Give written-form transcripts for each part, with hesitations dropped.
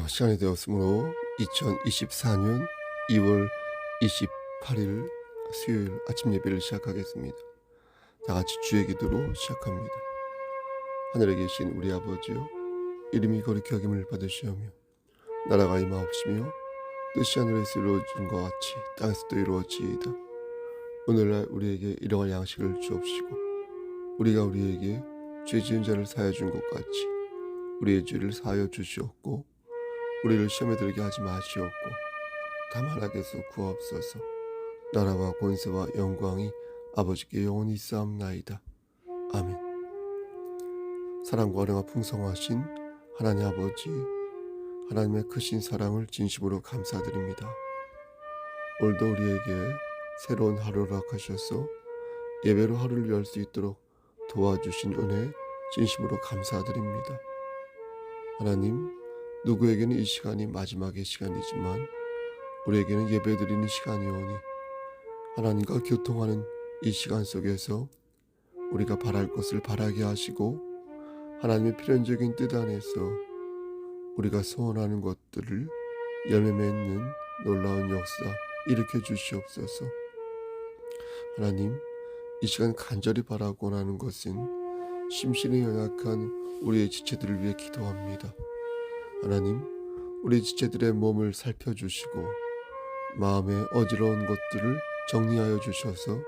시간이 되었으므로 2024년 2월 28일 수요일 아침 예배를 시작하겠습니다. 다 같이 주의 기도로 시작합니다. 하늘에 계신 우리 아버지요, 이름이 거룩히 여김을 받으시오며 나라가 임하옵시며 뜻이 하늘에서 이루어진 것 같이 땅에서도 이루어지이다. 오늘날 우리에게 일용할 양식을 주옵시고 우리가 우리에게 죄 지은 자를 사하여 준 것 같이 우리의 죄를 사하여 주시옵고 우리를 시험에 들게 하지 마시옵고 다만 악에서 구하옵소서. 나라와 권세와 영광이 아버지께 영원히 있사옵나이다. 아멘. 사랑과 은혜가 풍성하신 하나님 아버지, 하나님의 크신 사랑을 진심으로 감사드립니다. 오늘도 우리에게 새로운 하루를 허락하셔서 예배로 하루를 열 수 있도록 도와주신 은혜 진심으로 감사드립니다. 하나님, 누구에게는 이 시간이 마지막의 시간이지만 우리에게는 예배드리는 시간이오니 하나님과 교통하는 이 시간 속에서 우리가 바랄 것을 바라게 하시고 하나님의 필연적인 뜻 안에서 우리가 소원하는 것들을 열매 맺는 놀라운 역사 일으켜 주시옵소서. 하나님, 이 시간 간절히 바라고 하는 것은 심신이 연약한 우리의 지체들을 위해 기도합니다. 하나님, 우리 지체들의 몸을 살펴주시고 마음의 어지러운 것들을 정리하여 주셔서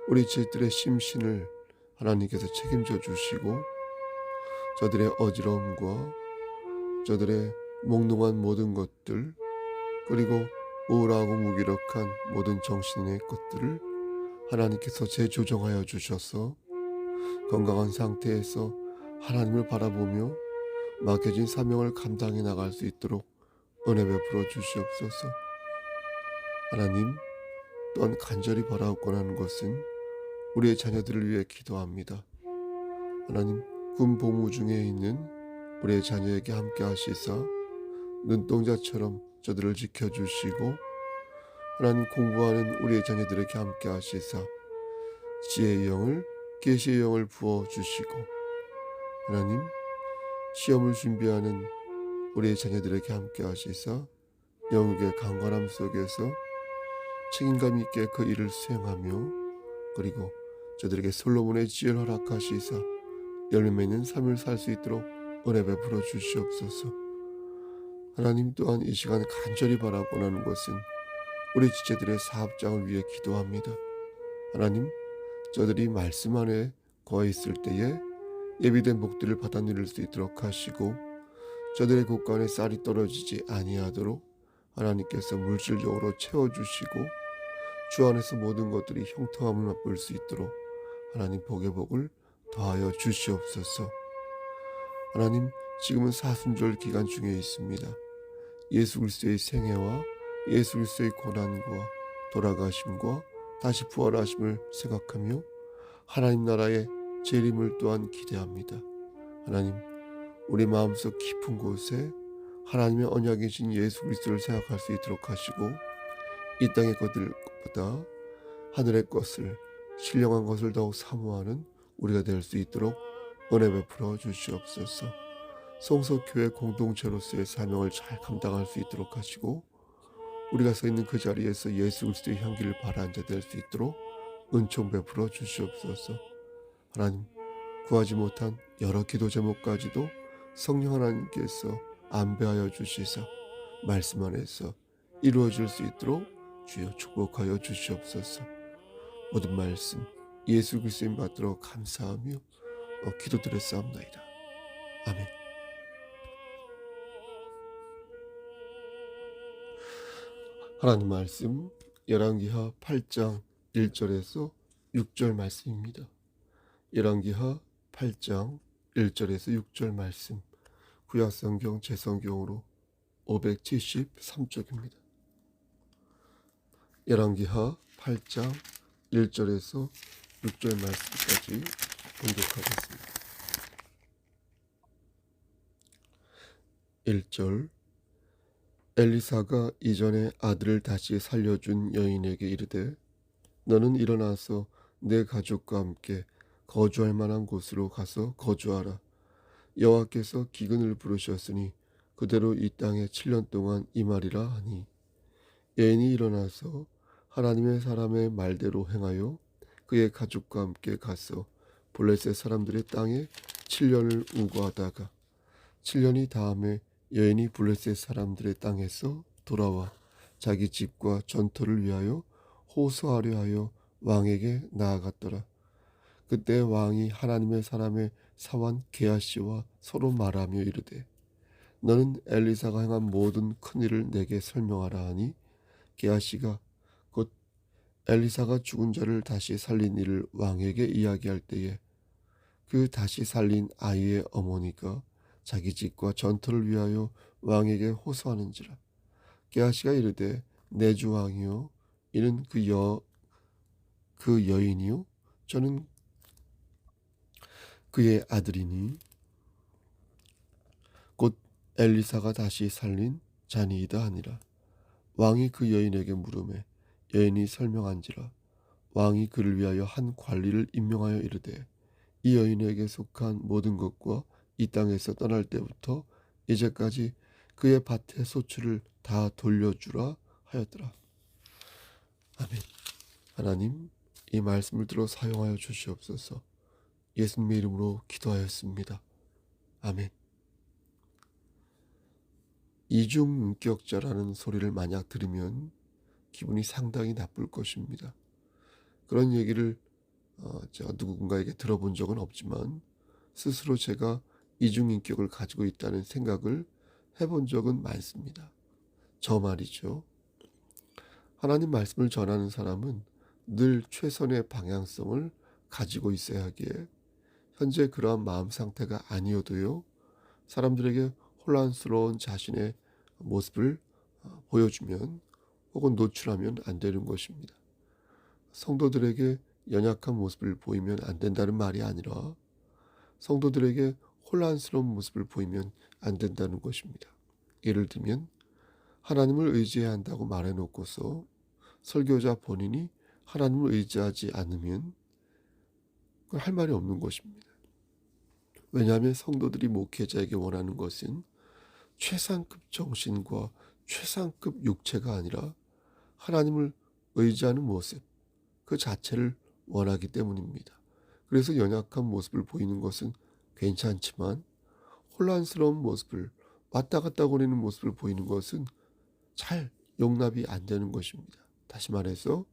우리 지체들의 심신을 하나님께서 책임져 주시고 저들의 어지러움과 저들의 몽롱한 모든 것들, 그리고 우울하고 무기력한 모든 정신의 것들을 하나님께서 재조정하여 주셔서 건강한 상태에서 하나님을 바라보며 맡겨진 사명을 감당해 나갈 수 있도록 은혜 베풀어 주시옵소서. 하나님, 또한 간절히 바라옵고 하는 것은 우리의 자녀들을 위해 기도합니다. 하나님, 군 복무 중에 있는 우리의 자녀에게 함께 하시사 눈동자처럼 저들을 지켜주시고 하나님, 공부하는 우리의 자녀들에게 함께 하시사 지혜의 영을, 계시의 영을 부어주시고 하나님, 시험을 준비하는 우리의 자녀들에게 함께 하시사 영육의 강건함 속에서 책임감 있게 그 일을 수행하며 그리고 저들에게 솔로몬의 지혜를 허락하시사 열매 맺는 삶을 살 수 있도록 은혜 베풀어 주시옵소서. 하나님, 또한 이 시간 간절히 바라고 하는 것은 우리 지체들의 사업장을 위해 기도합니다. 하나님, 저들이 말씀 안에 거해 있을 때에 예비된 복들을 받아 누릴 수 있도록 하시고 저들의 곳간에 쌀이 떨어지지 아니하도록 하나님께서 물질적으로 채워주시고 주 안에서 모든 것들이 형통함을 맛볼 수 있도록 하나님 복의 복을 더하여 주시옵소서. 하나님, 지금은 사순절 기간 중에 있습니다. 예수 그리스도의 생애와 예수 그리스도의 고난과 돌아가심과 다시 부활하심을 생각하며 하나님 나라의 재림을 또한 기대합니다. 하나님, 우리 마음속 깊은 곳에 하나님의 언약이신 예수 그리스도를 생각할 수 있도록 하시고 이 땅의 것들보다 하늘의 것을, 신령한 것을 더욱 사모하는 우리가 될 수 있도록 은혜 베풀어 주시옵소서. 성서교회 공동체로서의 사명을 잘 감당할 수 있도록 하시고 우리가 서 있는 그 자리에서 예수 그리스도의 향기를 발하는 자 될 수 있도록 은총 베풀어 주시옵소서. 하나님, 구하지 못한 여러 기도 제목까지도 성령 하나님께서 안배하여 주시사 말씀 안에서 이루어질 수 있도록 주여 축복하여 주시옵소서. 모든 말씀 예수 그리스도인 받들어 감사하며 기도드렸사옵나이다. 아멘. 하나님 말씀 열왕기하 8장 1절에서 6절 말씀입니다. 열왕기하 8장 1절에서 6절 말씀, 구약성경 제성경으로 573쪽입니다. 열왕기하 8장 1절에서 6절 말씀까지 봉독하겠습니다. 1절. 엘리사가 이전에 아들을 다시 살려준 여인에게 이르되 너는 일어나서 내 가족과 함께 거주할 만한 곳으로 가서 거주하라. 여호와께서 기근을 부르셨으니 그대로 이 땅에 7년 동안 임하리라 하니 여인이 일어나서 하나님의 사람의 말대로 행하여 그의 가족과 함께 가서 블레셋 사람들의 땅에 7년을 우거하다가 7년이 다음에 여인이 블레셋 사람들의 땅에서 돌아와 자기 집과 전토를 위하여 호소하려 하여 왕에게 나아갔더라. 그때 왕이 하나님의 사람의 사환 게하시와 서로 말하며 이르되 너는 엘리사가 행한 모든 큰 일을 내게 설명하라 하니 게하시가 곧 엘리사가 죽은 자를 다시 살린 일을 왕에게 이야기할 때에 그 다시 살린 아이의 어머니가 자기 집과 전투를 위하여 왕에게 호소하는지라. 게하시가 이르되 내 주 왕이요 이는 그 여인이요 저는 그의 아들이니 곧 엘리사가 다시 살린 자니이다 하니라. 왕이 그 여인에게 물으매 여인이 설명한지라. 왕이 그를 위하여 한 관리를 임명하여 이르되 이 여인에게 속한 모든 것과 이 땅에서 떠날 때부터 이제까지 그의 밭의 소출을 다 돌려주라 하였더라. 아멘. 하나님, 이 말씀을 들어 사용하여 주시옵소서. 예수님의 이름으로 기도하였습니다. 아멘. 이중인격자라는 소리를 만약 들으면 기분이 상당히 나쁠 것입니다. 그런 얘기를 제가 누군가에게 들어본 적은 없지만 스스로 제가 이중인격을 가지고 있다는 생각을 해본 적은 많습니다. 저 말이죠. 하나님 말씀을 전하는 사람은 늘 최선의 방향성을 가지고 있어야 하기에 현재 그러한 마음 상태가 아니어도요. 사람들에게 혼란스러운 자신의 모습을 보여주면 혹은 노출하면 안 되는 것입니다. 성도들에게 연약한 모습을 보이면 안 된다는 말이 아니라 성도들에게 혼란스러운 모습을 보이면 안 된다는 것입니다. 예를 들면 하나님을 의지해야 한다고 말해놓고서 설교자 본인이 하나님을 의지하지 않으면 그건 할 말이 없는 것입니다. 왜냐하면 성도들이 목회자에게 원하는 것은 최상급 정신과 최상급 육체가 아니라 하나님을 의지하는 모습 그 자체를 원하기 때문입니다. 그래서 연약한 모습을 보이는 것은 괜찮지만 혼란스러운 모습을 왔다 갔다 거리는 모습을 보이는 것은 잘 용납이 안 되는 것입니다. 다시 말해서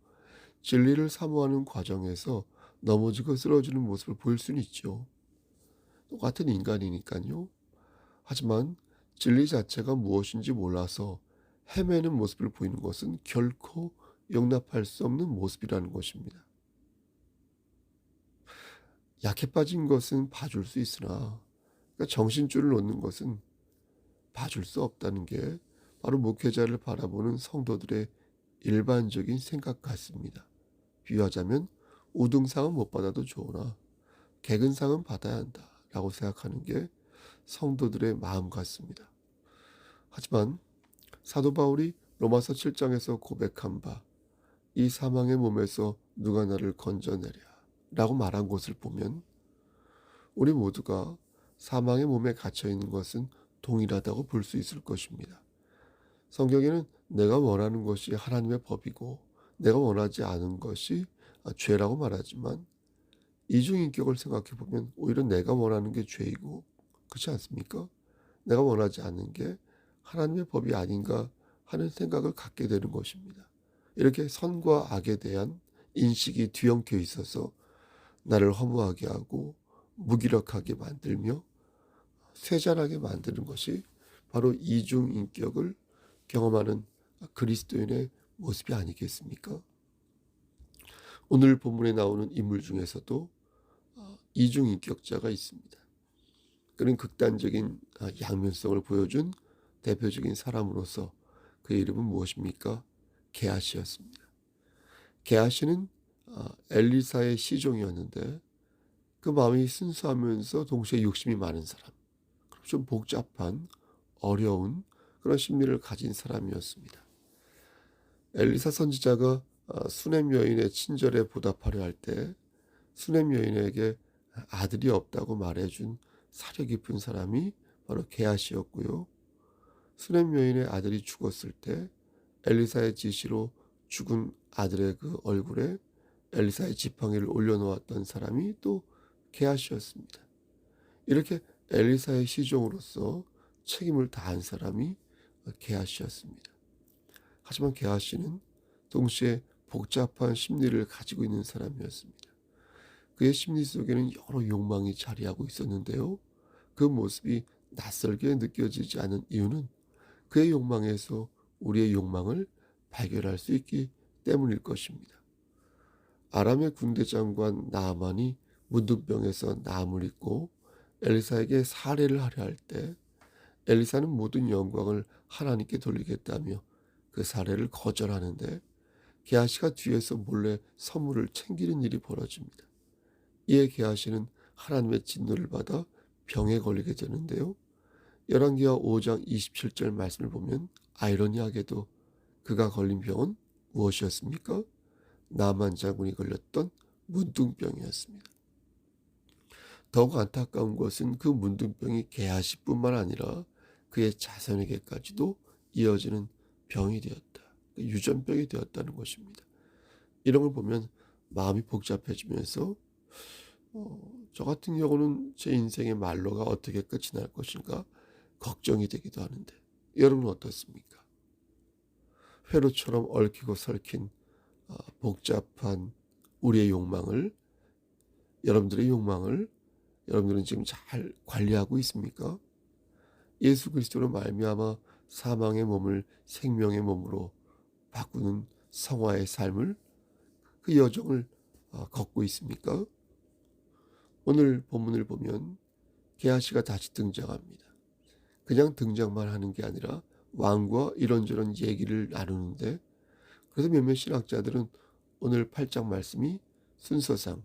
진리를 사모하는 과정에서 넘어지고 쓰러지는 모습을 보일 수는 있죠. 똑같은 인간이니까요. 하지만 진리 자체가 무엇인지 몰라서 헤매는 모습을 보이는 것은 결코 용납할 수 없는 모습이라는 것입니다. 약해 빠진 것은 봐줄 수 있으나 그러니까 정신줄을 놓는 것은 봐줄 수 없다는 게 바로 목회자를 바라보는 성도들의 일반적인 생각 같습니다. 비유하자면 우등상은 못 받아도 좋으나 개근상은 받아야 한다라고 생각하는 게 성도들의 마음 같습니다. 하지만 사도 바울이 로마서 7장에서 고백한 바 이 사망의 몸에서 누가 나를 건져내랴 라고 말한 것을 보면 우리 모두가 사망의 몸에 갇혀 있는 것은 동일하다고 볼 수 있을 것입니다. 성경에는 내가 원하는 것이 하나님의 법이고 내가 원하지 않은 것이 죄라고 말하지만 이중인격을 생각해 보면 오히려 내가 원하는 게 죄이고 그렇지 않습니까? 내가 원하지 않는 게 하나님의 법이 아닌가 하는 생각을 갖게 되는 것입니다. 이렇게 선과 악에 대한 인식이 뒤엉켜 있어서 나를 허무하게 하고 무기력하게 만들며 쇠잔하게 만드는 것이 바로 이중인격을 경험하는 그리스도인의 모습이 아니겠습니까? 오늘 본문에 나오는 인물 중에서도 이중인격자가 있습니다. 그는 극단적인 양면성을 보여준 대표적인 사람으로서 그의 이름은 무엇입니까? 게하시였습니다. 게하시는 엘리사의 시종이었는데 그 마음이 순수하면서 동시에 욕심이 많은 사람, 좀 복잡한 어려운 그런 심리를 가진 사람이었습니다. 엘리사 선지자가 수넴 여인의 친절에 보답하려 할 때 수넴 여인에게 아들이 없다고 말해준 사려 깊은 사람이 바로 게하시였고요. 수넴 여인의 아들이 죽었을 때 엘리사의 지시로 죽은 아들의 그 얼굴에 엘리사의 지팡이를 올려놓았던 사람이 또 게하시였습니다. 이렇게 엘리사의 시종으로서 책임을 다한 사람이 게하시였습니다. 하지만 게하시는 동시에 복잡한 심리를 가지고 있는 사람이었습니다. 그의 심리 속에는 여러 욕망이 자리하고 있었는데요. 그 모습이 낯설게 느껴지지 않은 이유는 그의 욕망에서 우리의 욕망을 발견할 수 있기 때문일 것입니다. 아람의 군대 장관 나아만이 문둥병에서 나음을 입고 엘리사에게 살해를 하려 할 때 엘리사는 모든 영광을 하나님께 돌리겠다며 그 살해를 거절하는데 게하시가 뒤에서 몰래 선물을 챙기는 일이 벌어집니다. 이에 게하시는 하나님의 진노를 받아 병에 걸리게 되는데요. 열왕기하 5장 27절 말씀을 보면 아이러니하게도 그가 걸린 병은 무엇이었습니까? 나만 장군이 걸렸던 문둥병이었습니다. 더욱 안타까운 것은 그 문둥병이 게하시뿐만 아니라 그의 자손에게까지도 이어지는 병이 되었다. 유전병이 되었다는 것입니다. 이런 걸 보면 마음이 복잡해지면서 저 같은 경우는 제 인생의 말로가 어떻게 끝이 날 것인가 걱정이 되기도 하는데 여러분은 어떻습니까? 회로처럼 얽히고 설킨 복잡한 우리의 욕망을 여러분들의 욕망을 여러분들은 지금 잘 관리하고 있습니까? 예수 그리스도로 말미암아 사망의 몸을 생명의 몸으로 바꾸는 성화의 삶을 그 여정을 걷고 있습니까? 오늘 본문을 보면 게하시가 다시 등장합니다. 그냥 등장만 하는 게 아니라 왕과 이런저런 얘기를 나누는데 그래서 몇몇 신학자들은 오늘 8장 말씀이 순서상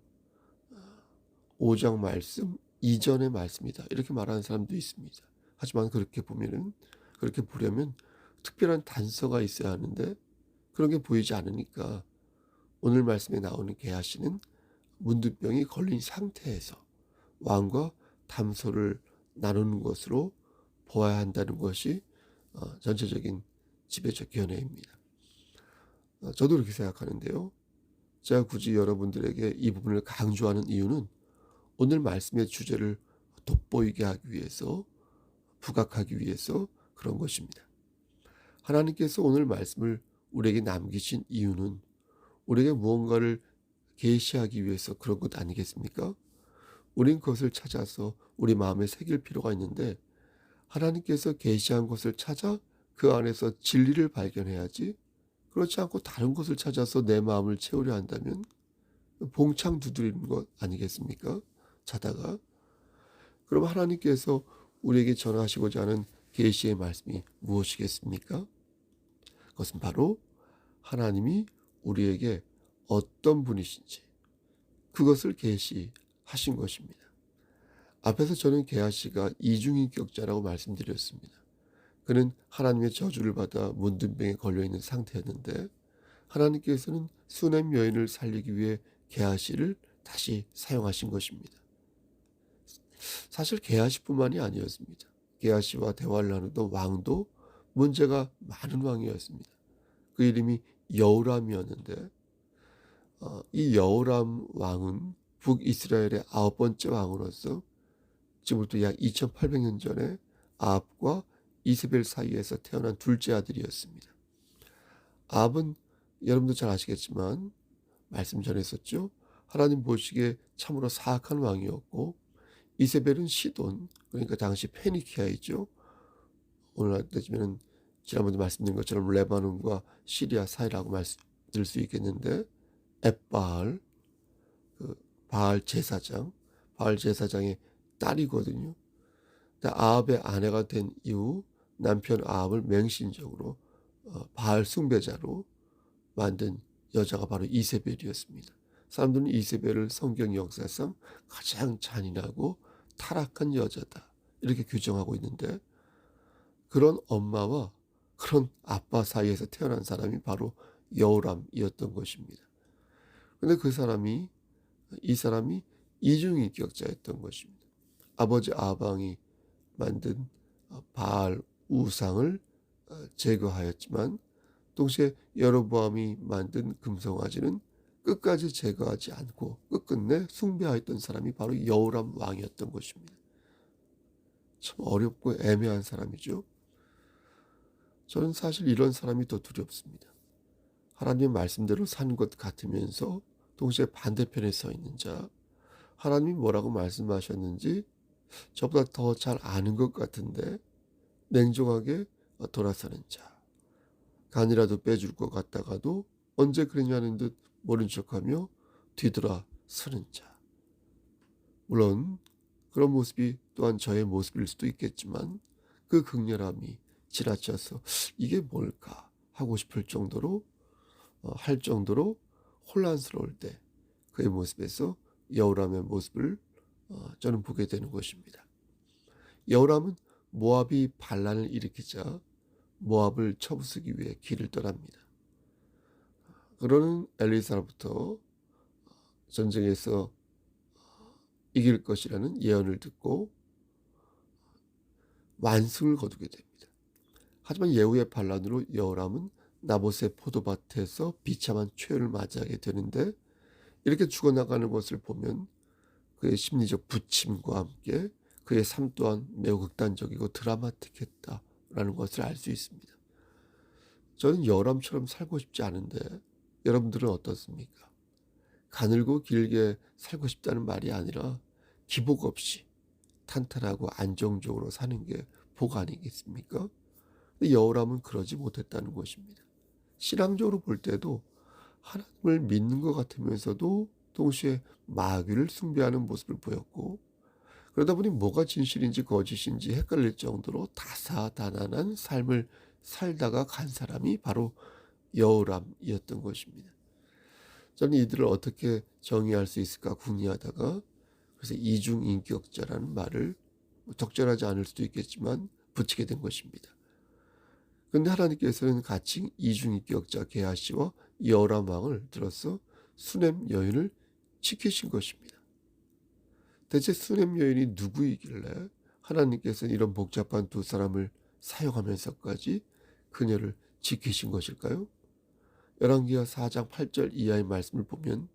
5장 말씀 이전의 말씀이다 이렇게 말하는 사람도 있습니다. 하지만 그렇게 보려면 특별한 단서가 있어야 하는데 그런 게 보이지 않으니까 오늘 말씀에 나오는 게하시는 문둥병이 걸린 상태에서 왕과 담소를 나누는 것으로 보아야 한다는 것이 전체적인 지배적 견해입니다. 저도 그렇게 생각하는데요. 제가 굳이 여러분들에게 이 부분을 강조하는 이유는 오늘 말씀의 주제를 돋보이게 하기 위해서 부각하기 위해서 그런 것입니다. 하나님께서 오늘 말씀을 우리에게 남기신 이유는 우리에게 무언가를 계시하기 위해서 그런 것 아니겠습니까? 우린 그것을 찾아서 우리 마음에 새길 필요가 있는데 하나님께서 계시한 것을 찾아 그 안에서 진리를 발견해야지 그렇지 않고 다른 것을 찾아서 내 마음을 채우려 한다면 봉창 두드리는 것 아니겠습니까? 자다가 그럼 하나님께서 우리에게 전하시고자 하는 계시의 말씀이 무엇이겠습니까? 그것은 바로 하나님이 우리에게 어떤 분이신지 그것을 계시하신 것입니다. 앞에서 저는 게하시가 이중인격자라고 말씀드렸습니다. 그는 하나님의 저주를 받아 문둥병에 걸려있는 상태였는데 하나님께서는 수넴 여인을 살리기 위해 게하시를 다시 사용하신 것입니다. 사실 게하시뿐만이 아니었습니다. 게하시와 대화를 나누던 왕도 문제가 많은 왕이었습니다. 그 이름이 여호람이었는데 이 여호람 왕은 북이스라엘의 9번째 왕으로서 지금부터 약 2800년 전에 아합과 이세벨 사이에서 태어난 둘째 아들이었습니다. 아합은 여러분도 잘 아시겠지만 말씀 전했었죠. 하나님 보시기에 참으로 사악한 왕이었고 이세벨은 시돈 그러니까 당시 페니키아이죠. 오늘날 따지면 지난번에 말씀드린 것처럼 레바논과 시리아 사이라고 말씀드릴 수 있겠는데 엣바알 바알 제사장의 딸이거든요. 아합의 아내가 된 이후 남편 아합을 맹신적으로 바알 숭배자로 만든 여자가 바로 이세벨이었습니다. 사람들은 이세벨을 성경 역사상 가장 잔인하고 타락한 여자다 이렇게 규정하고 있는데 그런 엄마와 그런 아빠 사이에서 태어난 사람이 바로 여호람이었던 것입니다. 그런데 이 사람이 이중인격자였던 것입니다. 아버지 아방이 만든 바알 우상을 제거하였지만 동시에 여로보암이 만든 금송아지는 끝까지 제거하지 않고 끝끝내 숭배하였던 사람이 바로 여호람 왕이었던 것입니다. 참 어렵고 애매한 사람이죠. 저는 사실 이런 사람이 더 두렵습니다. 하나님의 말씀대로 산 것 같으면서 동시에 반대편에 서 있는 자, 하나님이 뭐라고 말씀하셨는지 저보다 더 잘 아는 것 같은데 냉정하게 돌아서는 자, 간이라도 빼줄 것 같다가도 언제 그러냐는 듯 모른 척하며 뒤돌아 서는 자. 물론 그런 모습이 또한 저의 모습일 수도 있겠지만 그 극렬함이 지나쳐서 이게 뭘까 하고 싶을 정도로 할 정도로 혼란스러울 때 그의 모습에서 여호람의 모습을 저는 보게 되는 것입니다. 여호람은 모압이 반란을 일으키자 모압을 쳐부수기 위해 길을 떠납니다. 그러는 엘리사로부터 전쟁에서 이길 것이라는 예언을 듣고 완승을 거두게 됩니다. 하지만 예후의 반란으로 여호람은 나봇의 포도밭에서 비참한 최후를 맞이하게 되는데 이렇게 죽어나가는 것을 보면 그의 심리적 부침과 함께 그의 삶 또한 매우 극단적이고 드라마틱했다라는 것을 알 수 있습니다. 저는 여호람처럼 살고 싶지 않은데 여러분들은 어떻습니까? 가늘고 길게 살고 싶다는 말이 아니라 기복 없이 탄탄하고 안정적으로 사는 게 복 아니겠습니까? 근데 여호람은 그러지 못했다는 것입니다. 신앙적으로 볼 때도 하나님을 믿는 것 같으면서도 동시에 마귀를 숭배하는 모습을 보였고 그러다 보니 뭐가 진실인지 거짓인지 헷갈릴 정도로 다사다난한 삶을 살다가 간 사람이 바로 여호람이었던 것입니다. 저는 이들을 어떻게 정의할 수 있을까 궁리하다가 그래서 이중인격자라는 말을 적절하지 않을 수도 있겠지만 붙이게 된 것입니다. 그런데 하나님께서는 같이 이중인격자 게하시와 여호람 왕을 들어서 수넴 여인을 지키신 것입니다. 대체 수넴 여인이 누구이길래 하나님께서는 이런 복잡한 두 사람을 사용하면서까지 그녀를 지키신 것일까요? 열왕기하 4장 8절 이하의 말씀을 보면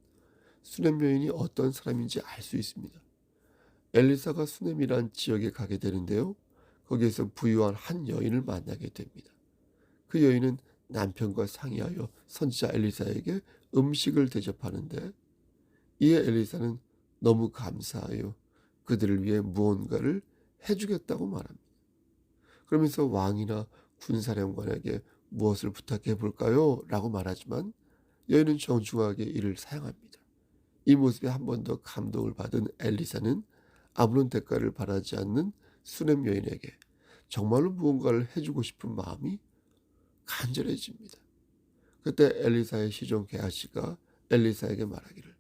수넴 여인이 어떤 사람인지 알 수 있습니다. 엘리사가 수넴이란 지역에 가게 되는데요. 거기에서 부유한 한 여인을 만나게 됩니다. 그 여인은 남편과 상의하여 선지자 엘리사에게 음식을 대접하는데 이에 엘리사는 너무 감사하여 그들을 위해 무언가를 해주겠다고 말합니다. 그러면서 왕이나 군사령관에게 무엇을 부탁해 볼까요? 라고 말하지만 여인은 정중하게 이를 사양합니다. 이 모습에 한 번 더 감동을 받은 엘리사는 아무런 대가를 바라지 않는 수넴 여인에게 정말로 무언가를 해주고 싶은 마음이 간절해집니다. 그때 엘리사의 시종 게하시가 엘리사에게 말하기를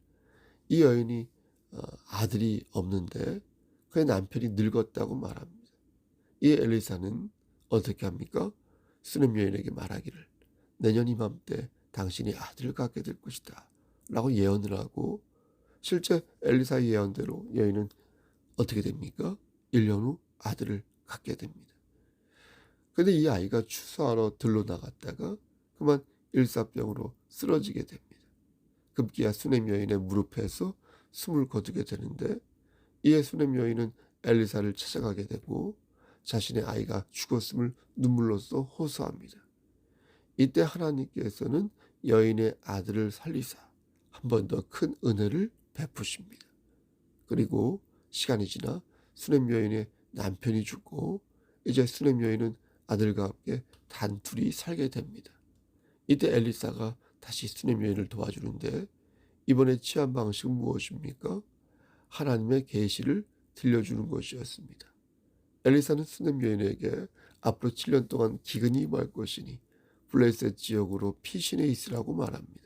이 여인이 아들이 없는데 그의 남편이 늙었다고 말합니다. 이에 엘리사는 어떻게 합니까? 수넴 여인에게 말하기를 내년 이맘때 당신이 아들을 갖게 될 것이다 라고 예언을 하고 실제 엘리사의 예언대로 여인은 어떻게 됩니까? 1년 후 아들을 갖게 됩니다. 그런데 이 아이가 추수하러 들러 나갔다가 그만 일사병으로 쓰러지게 됩니다. 급기야 수넴 여인의 무릎에서 숨을 거두게 되는데 이에 수넴 여인은 엘리사를 찾아가게 되고 자신의 아이가 죽었음을 눈물로써 호소합니다. 이때 하나님께서는 여인의 아들을 살리사 한 번 더 큰 은혜를 베푸십니다. 그리고 시간이 지나 수넴 여인의 남편이 죽고 이제 수넴 여인은 아들과 함께 단둘이 살게 됩니다. 이때 엘리사가 다시 수넴 여인을 도와주는데 이번에 취한 방식은 무엇입니까? 하나님의 계시를 들려주는 것이었습니다. 엘리사는 수넴 여인에게 앞으로 7년 동안 기근이 임할 것이니 블레셋 지역으로 피신해 있으라고 말합니다.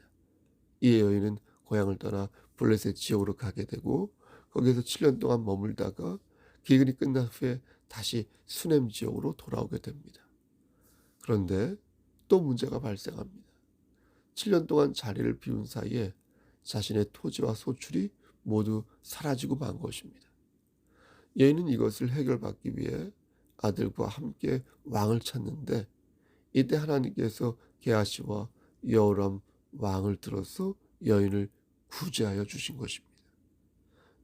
이에 여인은 고향을 떠나 블레셋 지역으로 가게 되고 거기에서 7년 동안 머물다가 기근이 끝난 후에 다시 수넴 지역으로 돌아오게 됩니다. 그런데 또 문제가 발생합니다. 7년 동안 자리를 비운 사이에 자신의 토지와 소출이 모두 사라지고 만 것입니다. 여인은 이것을 해결받기 위해 아들과 함께 왕을 찾는데 이때 하나님께서 게하시와 여호람 왕을 들어서 여인을 구제하여 주신 것입니다.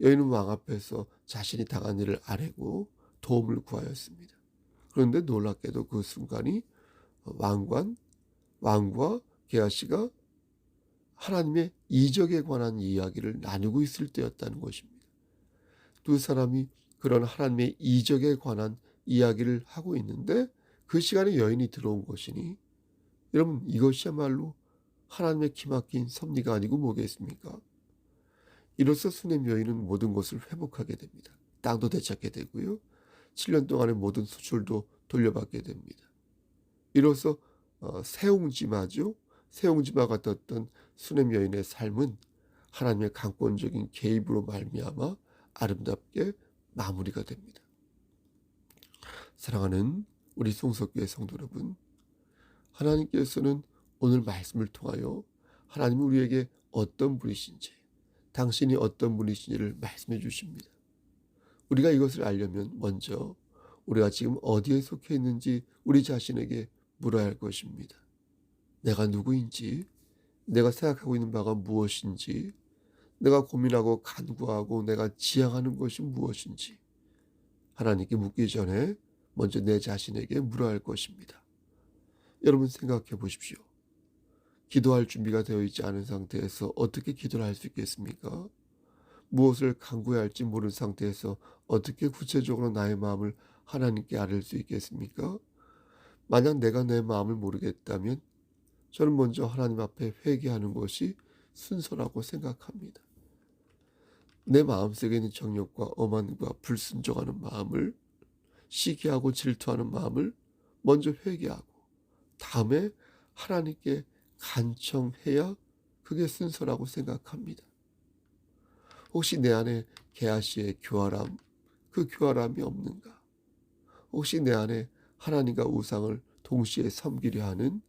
여인은 왕 앞에서 자신이 당한 일을 아뢰고 도움을 구하였습니다. 그런데 놀랍게도 그 순간이 왕과 게하시가 하나님의 이적에 관한 이야기를 나누고 있을 때였다는 것입니다. 두 사람이 그런 하나님의 이적에 관한 이야기를 하고 있는데 그 시간에 여인이 들어온 것이니 여러분 이것이야말로 하나님의 기막힌 섭리가 아니고 뭐겠습니까? 이로써 수넴 여인은 모든 것을 회복하게 됩니다. 땅도 되찾게 되고요. 7년 동안의 모든 수출도 돌려받게 됩니다. 이로써 세옹지마죠. 세옹지마가 떴던 수넴 여인의 삶은 하나님의 강권적인 개입으로 말미암아 아름답게 마무리가 됩니다. 사랑하는 우리 송석교회 성도 여러분, 하나님께서는 오늘 말씀을 통하여 하나님이 우리에게 어떤 분이신지, 당신이 어떤 분이신지를 말씀해 주십니다. 우리가 이것을 알려면 먼저 우리가 지금 어디에 속해 있는지 우리 자신에게 물어야 할 것입니다. 내가 누구인지, 내가 생각하고 있는 바가 무엇인지, 내가 고민하고 간구하고 내가 지향하는 것이 무엇인지 하나님께 묻기 전에 먼저 내 자신에게 물어야 할 것입니다. 여러분 생각해 보십시오. 기도할 준비가 되어 있지 않은 상태에서 어떻게 기도를 할 수 있겠습니까? 무엇을 간구해야 할지 모르는 상태에서 어떻게 구체적으로 나의 마음을 하나님께 아뢰 수 있겠습니까? 만약 내가 내 마음을 모르겠다면 저는 먼저 하나님 앞에 회개하는 것이 순서라고 생각합니다. 내 마음속에 있는 정욕과 오만과 불순종하는 마음을, 시기하고 질투하는 마음을 먼저 회개하고 다음에 하나님께 간청해야 그게 순서라고 생각합니다. 혹시 내 안에 게하시의 교활함, 그 교활함이 없는가? 혹시 내 안에 하나님과 우상을 동시에 섬기려 하는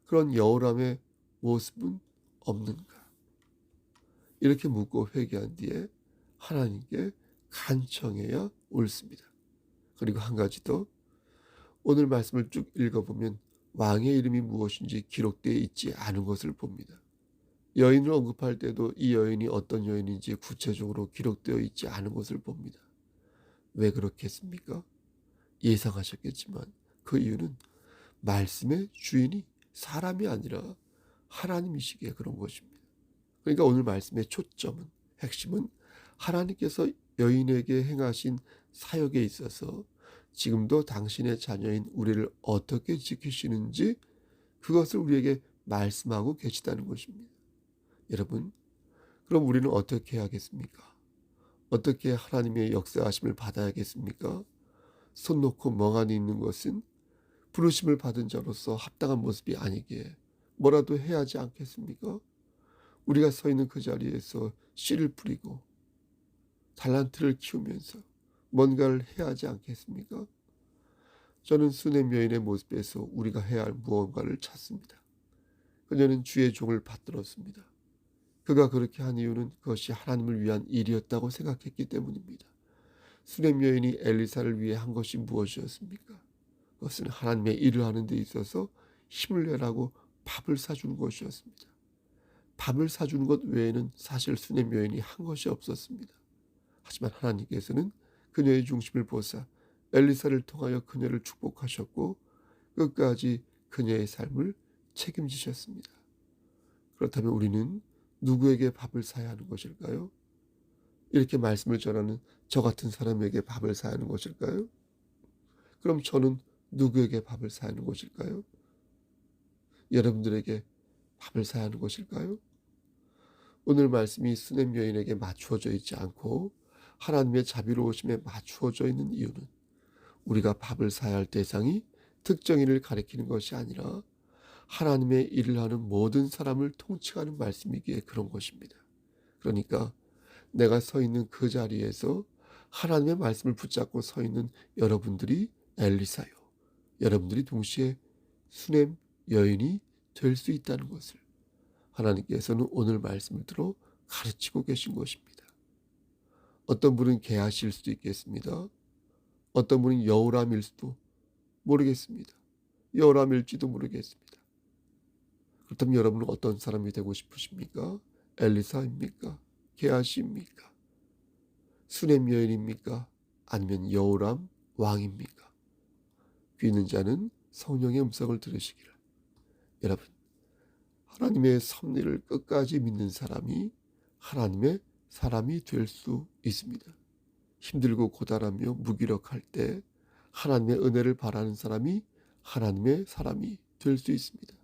그런 여호람의 모습은 없는가? 이렇게 묻고 회개한 뒤에 하나님께 간청해야 옳습니다. 그리고 한 가지 더, 오늘 말씀을 쭉 읽어보면 왕의 이름이 무엇인지 기록되어 있지 않은 것을 봅니다. 여인을 언급할 때도 이 여인이 어떤 여인인지 구체적으로 기록되어 있지 않은 것을 봅니다. 왜 그렇겠습니까? 예상하셨겠지만 그 이유는 말씀의 주인이 사람이 아니라 하나님이시기에 그런 것입니다. 그러니까 오늘 말씀의 초점은, 핵심은 하나님께서 여인에게 행하신 사역에 있어서 지금도 당신의 자녀인 우리를 어떻게 지키시는지 그것을 우리에게 말씀하고 계시다는 것입니다. 여러분, 그럼 우리는 어떻게 해야겠습니까? 어떻게 하나님의 역사하심을 받아야겠습니까? 손 놓고 멍하니 있는 것은 부르심을 받은 자로서 합당한 모습이 아니기에 뭐라도 해야 하지 않겠습니까? 우리가 서 있는 그 자리에서 씨를 뿌리고 달란트를 키우면서 뭔가를 해야 하지 않겠습니까? 저는 수넴 여인의 모습에서 우리가 해야 할 무언가를 찾습니다. 그녀는 주의 종을 받들었습니다. 그가 그렇게 한 이유는 그것이 하나님을 위한 일이었다고 생각했기 때문입니다. 수넴 여인이 엘리사를 위해 한 것이 무엇이었습니까? 그것은 하나님의 일을 하는 데 있어서 힘을 내라고 밥을 사주는 것이었습니다. 밥을 사주는 것 외에는 사실 수넴 여인이 한 것이 없었습니다. 하지만 하나님께서는 그녀의 중심을 보사 엘리사를 통하여 그녀를 축복하셨고 끝까지 그녀의 삶을 책임지셨습니다. 그렇다면 우리는 누구에게 밥을 사야 하는 것일까요? 이렇게 말씀을 전하는 저 같은 사람에게 밥을 사야 하는 것일까요? 그럼 저는 누구에게 밥을 사야 하는 것일까요? 여러분들에게 밥을 사야 하는 것일까요? 오늘 말씀이 수넴 여인에게 맞추어져 있지 않고 하나님의 자비로우심에 맞추어져 있는 이유는 우리가 밥을 사야 할 대상이 특정인을 가리키는 것이 아니라 하나님의 일을 하는 모든 사람을 통칭하는 말씀이기에 그런 것입니다. 그러니까 내가 서 있는 그 자리에서 하나님의 말씀을 붙잡고 서 있는 여러분들이 엘리사요, 여러분들이 동시에 수넴 여인이 될 수 있다는 것을 하나님께서는 오늘 말씀을 들어 가르치고 계신 것입니다. 어떤 분은 게하실 수도 있겠습니다. 어떤 분은 여호람일 수도 모르겠습니다. 여호람일지도 모르겠습니다. 그렇다면 여러분은 어떤 사람이 되고 싶으십니까? 엘리사입니까? 게하시입니까? 수넴 여인입니까? 아니면 여호람 왕입니까? 귀 있는 자는 성령의 음성을 들으시기를. 여러분, 하나님의 섭리를 끝까지 믿는 사람이 하나님의 사람이 될 수 있습니다. 힘들고 고단하며 무기력할 때 하나님의 은혜를 바라는 사람이 하나님의 사람이 될 수 있습니다.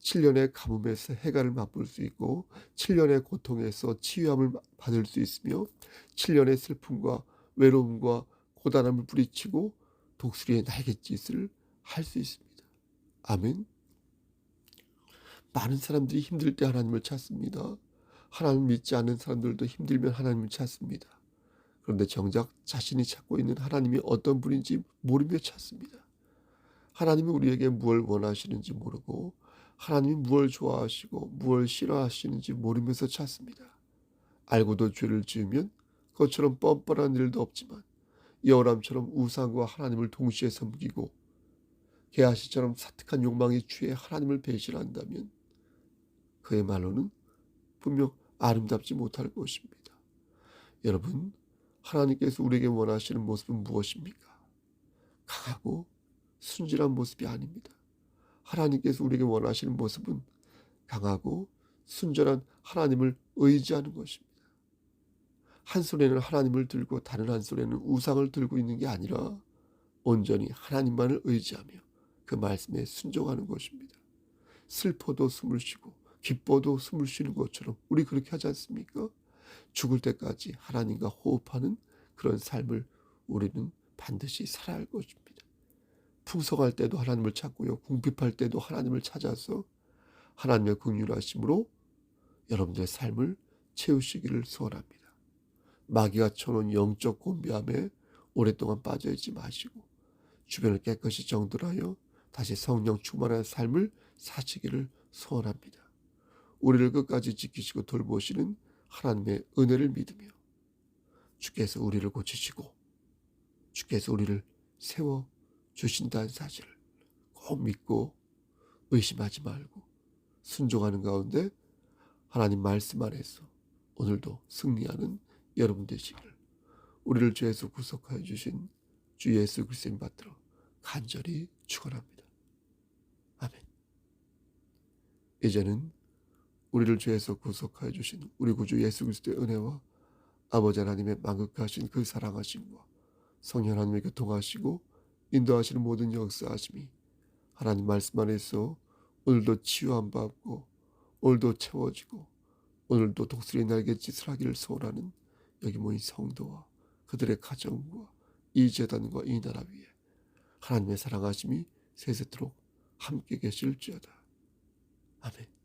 7년의 가뭄에서 해갈을 맛볼 수 있고 7년의 고통에서 치유함을 받을 수 있으며 7년의 슬픔과 외로움과 고단함을 부딪히고 독수리의 날갯짓을 할 수 있습니다. 아멘. 많은 사람들이 힘들 때 하나님을 찾습니다. 하나님을 믿지 않는 사람들도 힘들면 하나님을 찾습니다. 그런데 정작 자신이 찾고 있는 하나님이 어떤 분인지 모르며 찾습니다. 하나님이 우리에게 무엇을 원하시는지 모르고 하나님이 무엇을 좋아하시고 무엇을 싫어하시는지 모르면서 찾습니다. 알고도 죄를 지으면 그것처럼 뻔뻔한 일도 없지만 여호람처럼 우상과 하나님을 동시에 섬기고 게하시처럼 사특한 욕망에 취해 하나님을 배신한다면 그의 말로는 분명 아름답지 못할 것입니다. 여러분, 하나님께서 우리에게 원하시는 모습은 무엇입니까? 강하고 순진한 모습이 아닙니다. 하나님께서 우리에게 원하시는 모습은 강하고 순전한 하나님을 의지하는 것입니다. 한 손에는 하나님을 들고 다른 한 손에는 우상을 들고 있는 게 아니라 온전히 하나님만을 의지하며 그 말씀에 순종하는 것입니다. 슬퍼도 숨을 쉬고 기뻐도 숨을 쉬는 것처럼 우리 그렇게 하지 않습니까? 죽을 때까지 하나님과 호흡하는 그런 삶을 우리는 반드시 살아야 할 것입니다. 풍성할 때도 하나님을 찾고요. 궁핍할 때도 하나님을 찾아서 하나님의 긍휼하심으로 여러분들의 삶을 채우시기를 소원합니다. 마귀가 쳐놓은 영적 곤비함에 오랫동안 빠져있지 마시고 주변을 깨끗이 정돈하여 다시 성령 충만한 삶을 사시기를 소원합니다. 우리를 끝까지 지키시고 돌보시는 하나님의 은혜를 믿으며 주께서 우리를 고치시고 주께서 우리를 세워주신다는 사실을 꼭 믿고 의심하지 말고 순종하는 가운데 하나님 말씀 안에서 오늘도 승리하는 여러분 되시기를 우리를 죄에서 구속하여 주신 주 예수 그리스도님 받들어 간절히 축원합니다. 아멘. 이제는 우리를 죄에서 구속하여 주신 우리 구주 예수 그리스도의 은혜와 아버지 하나님의 만극하신 그 사랑하심과 성령 하나님의 교통하시고 인도하시는 모든 역사하심이 하나님 말씀 안에서 오늘도 치유함 받고 오늘도 채워지고 오늘도 독수리 날갯짓을 하기를 소원하는 여기 모인 성도와 그들의 가정과 이 재단과 이 나라 위에 하나님의 사랑하심이 세세토록 함께 계실지어다. 아멘.